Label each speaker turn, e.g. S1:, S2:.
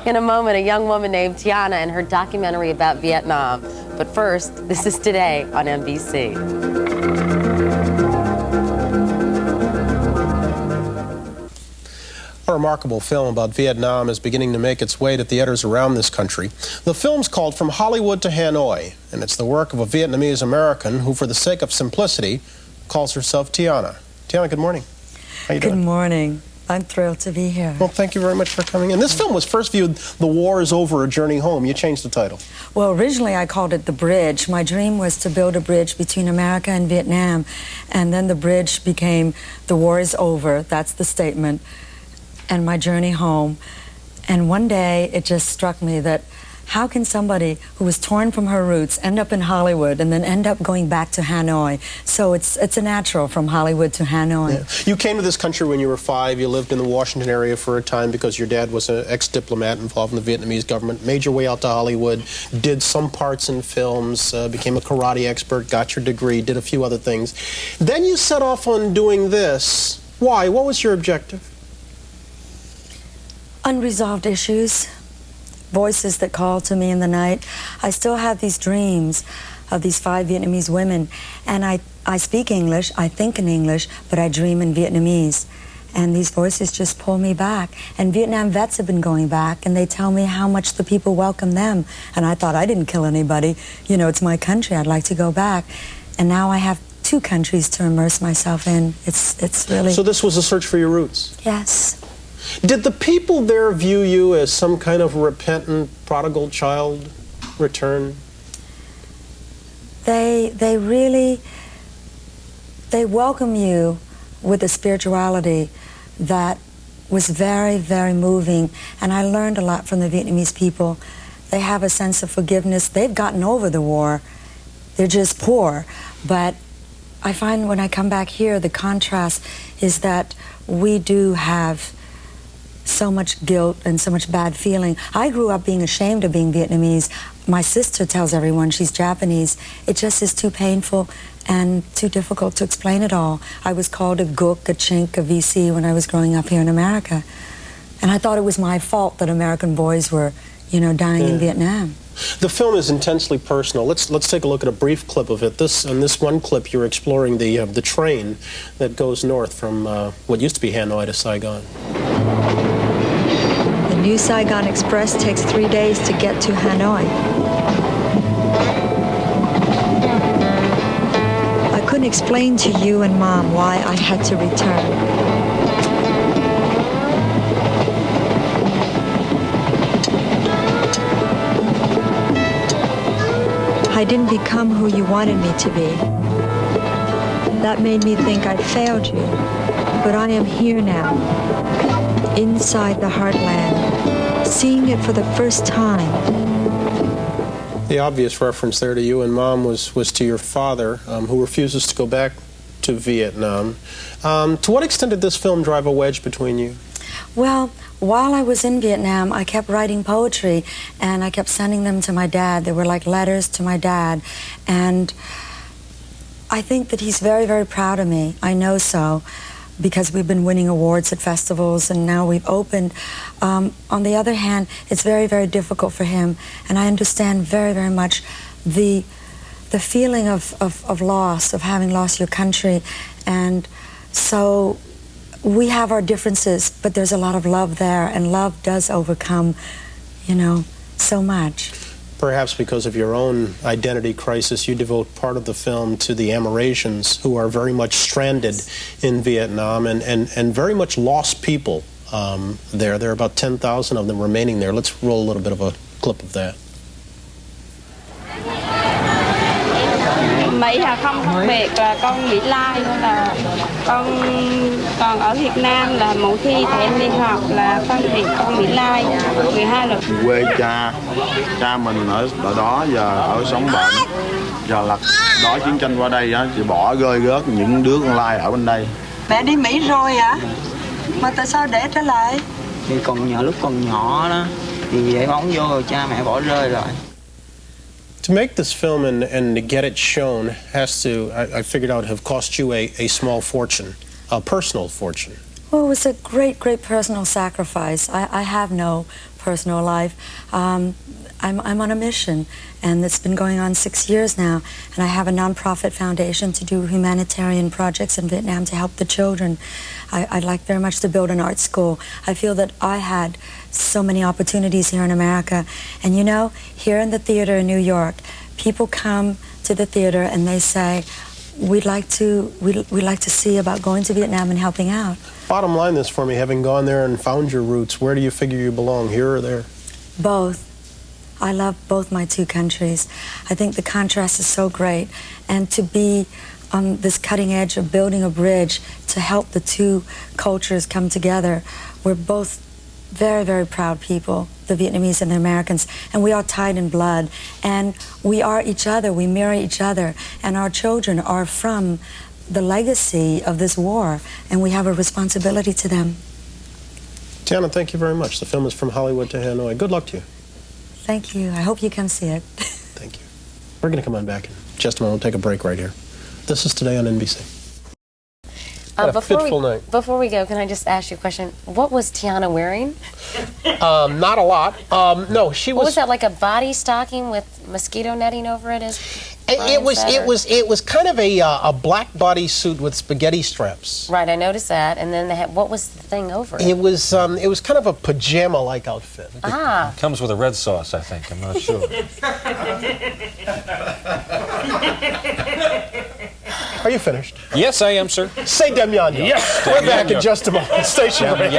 S1: In a moment, a young woman named Tiana and her documentary about Vietnam. But first, this is Today on NBC.
S2: A remarkable film about Vietnam is beginning to make its way to theaters around this country. The film's called From Hollywood to Hanoi, and it's the work of a Vietnamese American who, for the sake of simplicity, calls herself Tiana. Tiana, good morning. How you doing?
S3: Good morning. I'm thrilled to be here.
S2: Well, thank you very much for coming in. This film was first viewed, The War is Over, A Journey Home. You changed the title.
S3: Well, originally I called it The Bridge. My dream was to build a bridge between America and Vietnam, and then the bridge became The War is Over. That's the statement. And my journey home. And one day it just struck me that how can somebody who was torn from her roots end up in Hollywood and then end up going back to Hanoi? So it's a natural, From Hollywood to Hanoi.
S2: Yeah. You came to this country when you were 5. You lived in the Washington area for a time because your dad was an ex-diplomat involved in the Vietnamese government. Made your way out to Hollywood, did some parts in films, became a karate expert, got your degree, did a few other things. Then you set off on doing this. Why? What was your objective?
S3: Unresolved issues, voices that call to me in the night. I still have these dreams of these 5 Vietnamese women, and I speak English, I think in English, but I dream in Vietnamese. And these voices just pull me back. And Vietnam vets have been going back, and they tell me how much the people welcome them. And I thought, I didn't kill anybody. You know, it's my country, I'd like to go back. And now I have 2 countries to immerse myself in. It's really...
S2: So this was a search for your roots?
S3: Yes.
S2: Did the people there view you as some kind of repentant, prodigal child return?
S3: They really, they welcome you with a spirituality that was very, very moving. And I learned a lot from the Vietnamese people. They have a sense of forgiveness. They've gotten over the war. They're just poor. But I find when I come back here, the contrast is that we do have so much guilt and so much bad feeling. I grew up being ashamed of being Vietnamese. My sister tells everyone she's Japanese. It just is too painful and too difficult to explain it all. I was called a gook, a chink, a VC when I was growing up here in America. And I thought it was my fault that American boys were, you know, dying in Vietnam.
S2: The film is intensely personal. Let's take a look at a brief clip of it. In this one clip, you're exploring the train that goes north from what used to be Hanoi to Saigon.
S4: The New Saigon Express takes 3 days to get to Hanoi. I couldn't explain to you and Mom why I had to return. I didn't become who you wanted me to be. That made me think I'd failed you. But I am here now, inside the heartland, seeing it for the first time.
S2: The obvious reference there to you and Mom was to your father, who refuses to go back to Vietnam. To what extent did this film drive a wedge between you?
S3: Well, while I was in Vietnam, I kept writing poetry, and I kept sending them to my dad. They were like letters to my dad. And I think that he's very, very proud of me. I know so, because we've been winning awards at festivals, and now we've opened. On the other hand, it's very, very difficult for him, and I understand very, very much the feeling of loss, of having lost your country. And so we have our differences, but there's a lot of love there, and love does overcome, you know, so much.
S2: Perhaps because of your own identity crisis, you devote part of the film to the Amerasians, who are very much stranded in Vietnam and very much lost people there. There are about 10,000 of them remaining there. Let's roll a little bit of a clip of that.
S5: Mỹ không khác biệt là con Mỹ Lai, là con còn ở Việt Nam là mỗi khi thầy em đi học là phân biệt con Mỹ Lai 12 lần.
S6: Quê cha mình ở đó, giờ ở sống bệnh, giờ là đó chiến tranh qua đây á, chị bỏ rơi rớt những đứa con Lai ở bên đây.
S7: Mẹ đi Mỹ rồi hả? Mà tại sao để trở lại?
S8: Thì lúc còn nhỏ đó, thì để bóng vô rồi cha mẹ bỏ rơi rồi.
S2: To make this film and to get it shown has to, I figured out, have cost you a small fortune, a personal fortune.
S3: Well, it was a great, great personal sacrifice. I have no personal life. I'm on a mission, and it's been going on 6 years now, and I have a nonprofit foundation to do humanitarian projects in Vietnam to help the children. I'd like very much to build an art school. I feel that I had so many opportunities here in America, and you know, here in the theater in New York, people come to the theater and they say, we'd like to see about going to Vietnam and helping out.
S2: Bottom line this for me, having gone there and found your roots, where do you figure you belong, here or there?
S3: Both. I love both my two countries. I think the contrast is so great, and to be on this cutting edge of building a bridge to help the two cultures come together. We're both very, very proud people, the Vietnamese and the Americans, and we are tied in blood, and we are each other, we mirror each other, and our children are from the legacy of this war, and we have a responsibility to them.
S2: Tiana, thank you very much. The film is From Hollywood to Hanoi. Good luck to you.
S3: Thank you. I hope you come see it.
S2: Thank you. We're going to come on back in just a moment. We'll take a break right here. This is Today on NBC.
S1: Before we go, can I just ask you a question? What was Tiana wearing?
S2: Not a lot. No, she was.
S1: What was that, like a body stocking with mosquito netting over it?
S2: It was kind of a black bodysuit with spaghetti straps.
S1: Right, I noticed that. And then they had, what was the thing over it?
S2: It was kind of a pajama-like outfit.
S1: Ah.
S9: It comes with a red sauce, I think. I'm not sure.
S2: Are you finished?
S9: Yes, I am, sir.
S2: Say Demyanyo.
S9: Yes.
S2: We're back in just a moment. Station break.